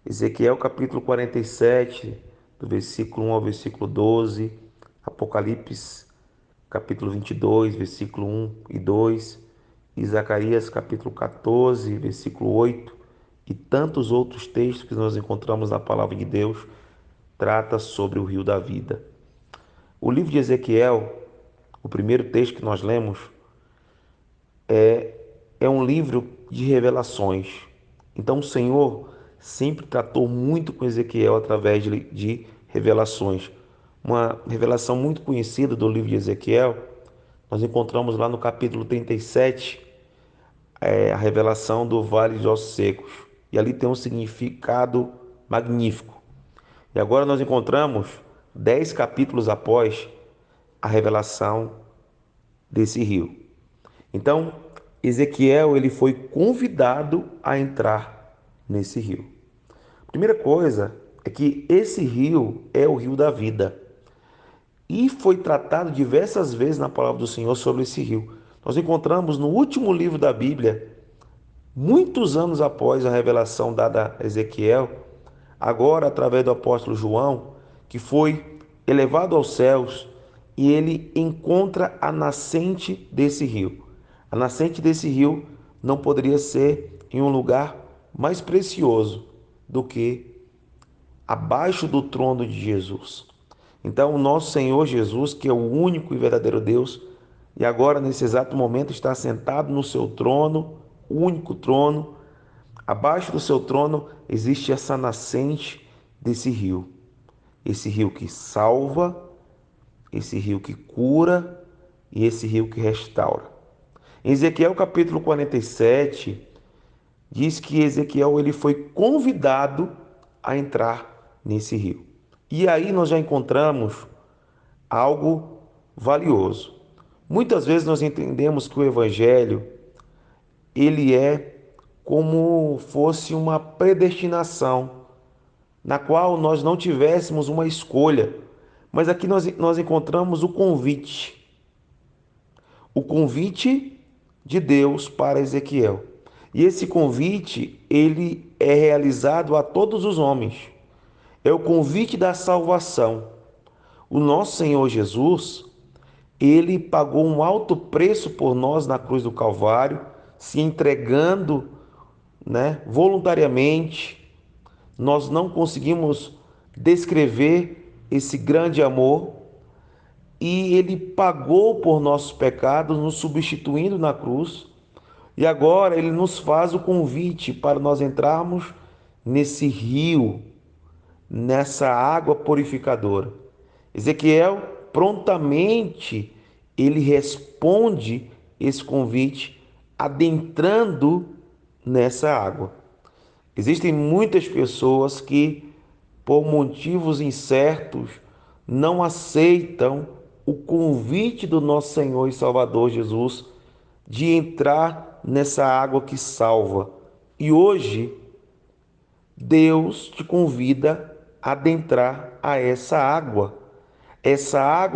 Ezequiel capítulo 47, do versículo 1 ao versículo 12, Apocalipse capítulo 22, versículo 1 e 2, e Zacarias capítulo 14, versículo 8, e tantos outros textos que nós encontramos na palavra de Deus, trata sobre o rio da vida. O livro de Ezequiel, o primeiro texto que nós lemos, é um livro de revelações. Então o Senhor sempre tratou muito com Ezequiel através de revelações. Uma revelação muito conhecida do livro de Ezequiel, nós encontramos lá no capítulo 37, a revelação do Vale de Ossos Secos. E ali tem um significado magnífico. E agora nós encontramos 10 capítulos após a revelação desse rio. Então, Ezequiel ele foi convidado a entrar nesse rio. A primeira coisa é que esse rio é o rio da vida. E foi tratado diversas vezes na palavra do Senhor sobre esse rio. Nós encontramos no último livro da Bíblia, muitos anos após a revelação dada a Ezequiel, agora através do apóstolo João, que foi elevado aos céus e ele encontra a nascente desse rio. A nascente desse rio não poderia ser em um lugar mais precioso do que abaixo do trono de Jesus. Então, o nosso Senhor Jesus, que é o único e verdadeiro Deus, e agora nesse exato momento está sentado no seu trono, o único trono. Abaixo do seu trono existe essa nascente desse rio. Esse rio que salva, esse rio que cura e esse rio que restaura. Em Ezequiel capítulo 47, diz que Ezequiel ele foi convidado a entrar nesse rio. E aí nós já encontramos algo valioso. Muitas vezes nós entendemos que o evangelho ele é como fosse uma predestinação, na qual nós não tivéssemos uma escolha. Mas aqui nós encontramos o convite de Deus para Ezequiel. E esse convite, ele é realizado a todos os homens. É o convite da salvação. O nosso Senhor Jesus, ele pagou um alto preço por nós na cruz do Calvário, se entregando, voluntariamente. Nós não conseguimos descrever esse grande amor e ele pagou por nossos pecados, nos substituindo na cruz. E agora ele nos faz o convite para nós entrarmos nesse rio, nessa água purificadora. Ezequiel prontamente ele responde esse convite adentrando nessa água. Existem muitas pessoas que, por motivos incertos, não aceitam o convite do nosso Senhor e Salvador Jesus de entrar nessa água que salva. E hoje, Deus te convida a adentrar a essa água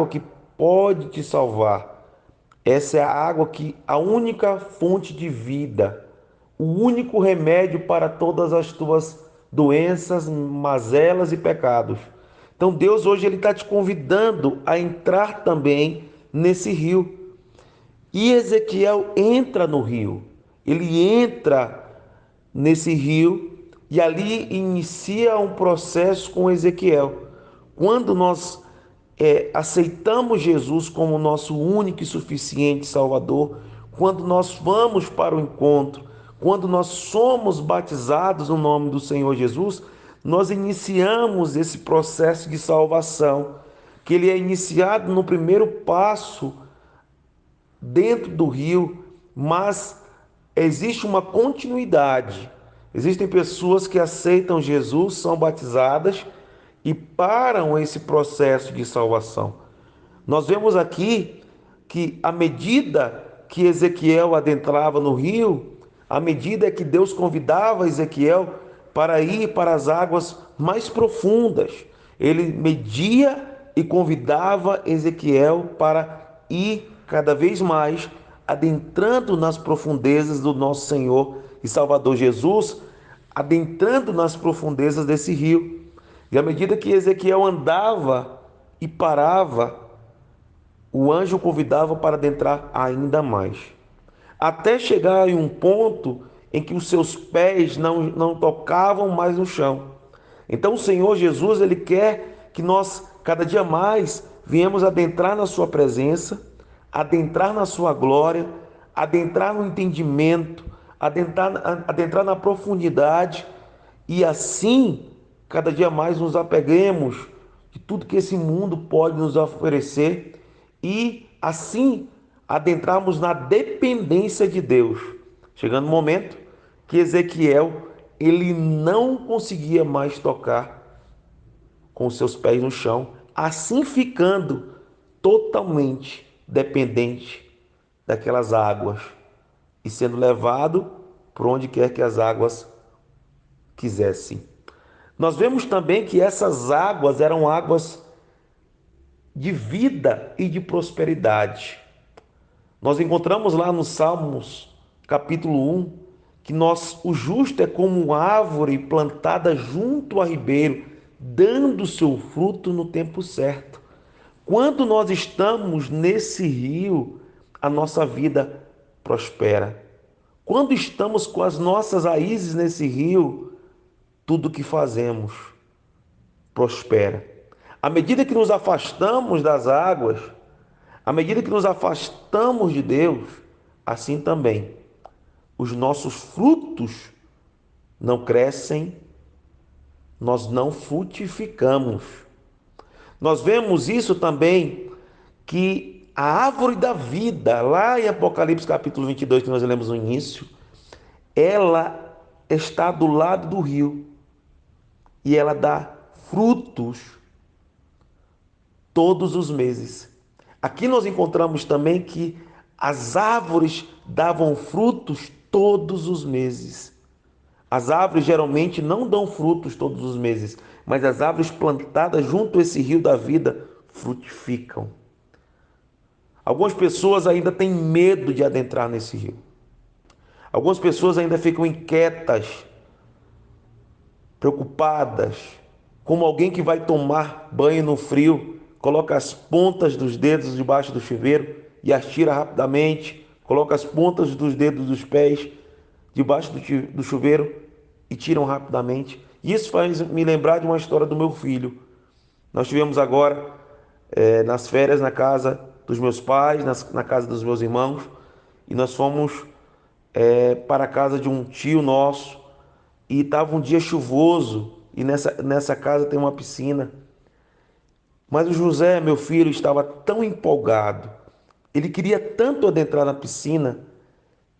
que pode te salvar. Essa é a água que a única fonte de vida, o único remédio para todas as tuas doenças, mazelas e pecados. Então Deus hoje ele está te convidando a entrar também nesse rio. E Ezequiel entra no rio. Ele entra nesse rio e ali inicia um processo com Ezequiel. Quando nós aceitamos Jesus como nosso único e suficiente Salvador, quando nós vamos para o encontro, quando nós somos batizados no nome do Senhor Jesus, nós iniciamos esse processo de salvação, que ele é iniciado no primeiro passo dentro do rio, mas existe uma continuidade. Existem pessoas que aceitam Jesus, são batizadas e param esse processo de salvação. Nós vemos aqui que à medida que Ezequiel adentrava no rio, à medida que Deus convidava Ezequiel para ir para as águas mais profundas, ele media e convidava Ezequiel para ir cada vez mais adentrando nas profundezas do nosso Senhor e Salvador Jesus, adentrando nas profundezas desse rio. E à medida que Ezequiel andava e parava, o anjo o convidava para adentrar ainda mais, até chegar em um ponto em que os seus pés não tocavam mais no chão. Então o Senhor Jesus, ele quer que nós cada dia mais venhamos adentrar na sua presença, adentrar na sua glória, adentrar no entendimento, adentrar na profundidade e assim cada dia mais nos apeguemos de tudo que esse mundo pode nos oferecer e assim adentrarmos na dependência de Deus. Chegando o momento que Ezequiel ele não conseguia mais tocar com os seus pés no chão, assim ficando totalmente dependente daquelas águas e sendo levado por onde quer que as águas quisessem. Nós vemos também que essas águas eram águas de vida e de prosperidade. Nós encontramos lá no Salmos, capítulo 1, que o justo é como árvore plantada junto a ribeiro, dando seu fruto no tempo certo. Quando nós estamos nesse rio, a nossa vida prospera. Quando estamos com as nossas raízes nesse rio, tudo que fazemos prospera. À medida que nos afastamos das águas, à medida que nos afastamos de Deus, assim também os nossos frutos não crescem, nós não frutificamos. Nós vemos isso também, que a árvore da vida, lá em Apocalipse capítulo 22, que nós lemos no início, ela está do lado do rio e ela dá frutos todos os meses. Aqui nós encontramos também que as árvores davam frutos todos os meses. As árvores geralmente não dão frutos todos os meses, mas as árvores plantadas junto a esse rio da vida frutificam. Algumas pessoas ainda têm medo de adentrar nesse rio. Algumas pessoas ainda ficam inquietas, preocupadas, como alguém que vai tomar banho no frio, coloca as pontas dos dedos debaixo do chuveiro e as tira rapidamente, coloca as pontas dos dedos dos pés debaixo do chuveiro e tiram rapidamente. Isso faz me lembrar de uma história do meu filho. Nós tivemos agora nas férias na casa dos meus pais, na casa dos meus irmãos, e nós fomos para a casa de um tio nosso e estava um dia chuvoso e nessa casa tem uma piscina. Mas o José, meu filho, estava tão empolgado, ele queria tanto adentrar na piscina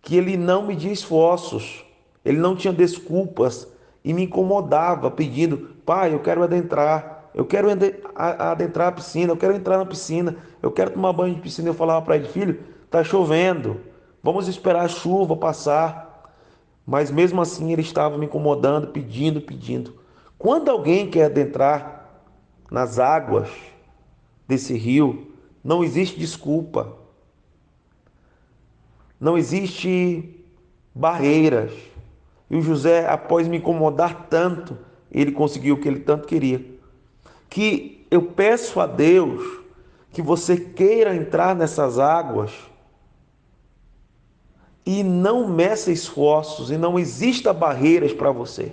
que ele não media esforços, ele não tinha desculpas e me incomodava pedindo: pai, eu quero adentrar, eu quero adentrar a piscina, eu quero entrar na piscina, eu quero tomar banho de piscina. Eu falava para ele: filho, tá chovendo, vamos esperar a chuva passar. Mas mesmo assim ele estava me incomodando, pedindo, pedindo. Quando alguém quer adentrar nas águas desse rio, não existe desculpa, não existe barreiras. E o José, após me incomodar tanto, ele conseguiu o que ele tanto queria. Que eu peço a Deus que você queira entrar nessas águas e não meça esforços e não exista barreiras para você.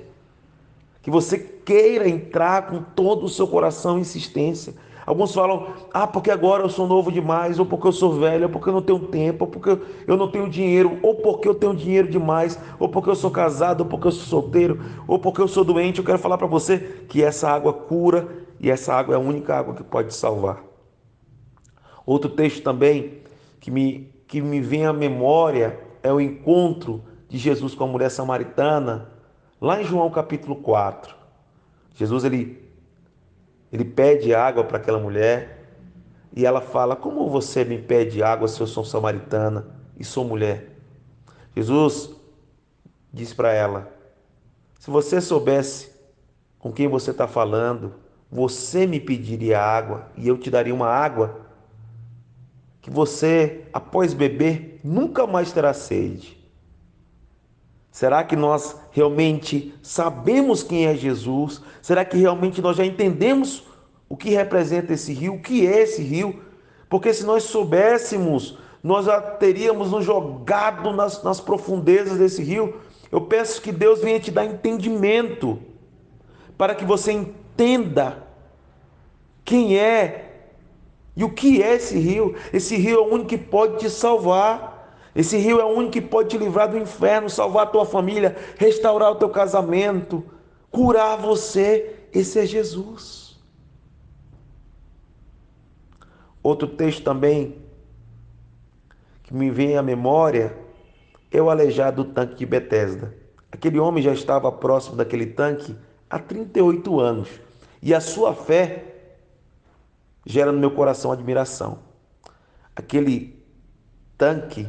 Que você queira entrar com todo o seu coração e insistência. Alguns falam: ah, porque agora eu sou novo demais, ou porque eu sou velho, ou porque eu não tenho tempo, ou porque eu não tenho dinheiro, ou porque eu tenho dinheiro demais, ou porque eu sou casado, ou porque eu sou solteiro, ou porque eu sou doente. Eu quero falar para você que essa água cura e essa água é a única água que pode te salvar. Outro texto também que me vem à memória é o encontro de Jesus com a mulher samaritana, lá em João capítulo 4. Jesus ele pede água para aquela mulher e ela fala: como você me pede água se eu sou samaritana e sou mulher? Jesus diz para ela: se você soubesse com quem você está falando, você me pediria água e eu te daria uma água que você, após beber, nunca mais terá sede. Será que nós realmente sabemos quem é Jesus? Será que realmente nós já entendemos o que representa esse rio? O que é esse rio? Porque se nós soubéssemos, nós já teríamos nos jogado nas profundezas desse rio. Eu peço que Deus venha te dar entendimento, para que você entenda quem é e o que é esse rio. Esse rio é o único que pode te salvar. Esse rio é o único que pode te livrar do inferno, salvar a tua família, restaurar o teu casamento, curar você. Esse é Jesus. Outro texto também que me vem à memória é o aleijado do tanque de Betesda. Aquele homem já estava próximo daquele tanque há 38 anos. E a sua fé gera no meu coração admiração. Aquele tanque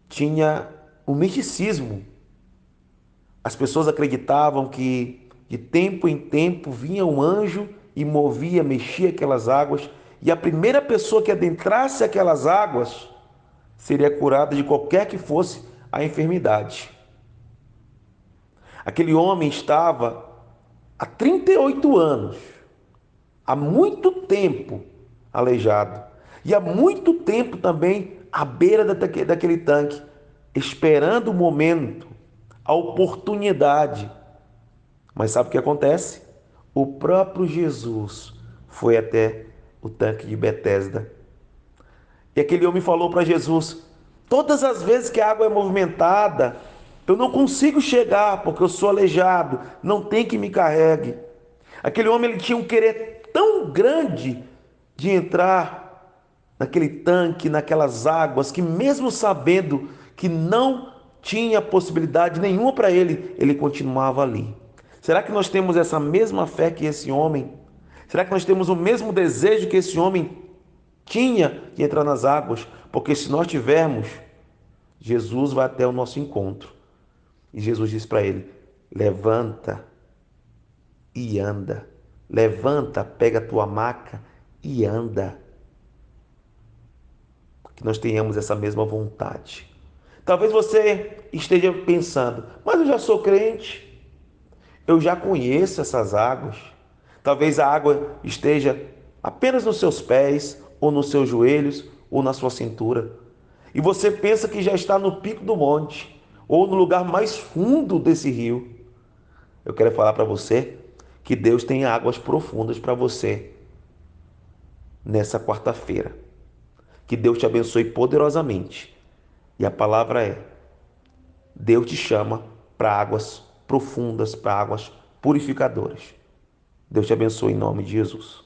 tinha o misticismo. As pessoas acreditavam que de tempo em tempo vinha um anjo e movia, mexia aquelas águas, e a primeira pessoa que adentrasse aquelas águas seria curada de qualquer que fosse a enfermidade. Aquele homem estava há 38 anos, há muito tempo aleijado, e há muito tempo também à beira daquele tanque, esperando o momento, a oportunidade. Mas sabe o que acontece? O próprio Jesus foi até o tanque de Betesda. E aquele homem falou para Jesus: todas as vezes que a água é movimentada, eu não consigo chegar porque eu sou aleijado, não tem que me carregue. Aquele homem ele tinha um querer tão grande de entrar naquele tanque, naquelas águas, que mesmo sabendo que não tinha possibilidade nenhuma para ele, ele continuava ali. Será que nós temos essa mesma fé que esse homem? Será que nós temos o mesmo desejo que esse homem tinha de entrar nas águas? Porque se nós tivermos, Jesus vai até o nosso encontro. E Jesus diz para ele: levanta e anda. Levanta, pega a tua maca e anda. Que nós tenhamos essa mesma vontade. Talvez você esteja pensando: mas eu já sou crente, eu já conheço essas águas. Talvez a água esteja apenas nos seus pés, ou nos seus joelhos, ou na sua cintura. E você pensa que já está no pico do monte, ou no lugar mais fundo desse rio. Eu quero falar para você que Deus tem águas profundas para você nessa quarta-feira. Que Deus te abençoe poderosamente. E a palavra é: Deus te chama para águas profundas, para águas purificadoras. Deus te abençoe em nome de Jesus.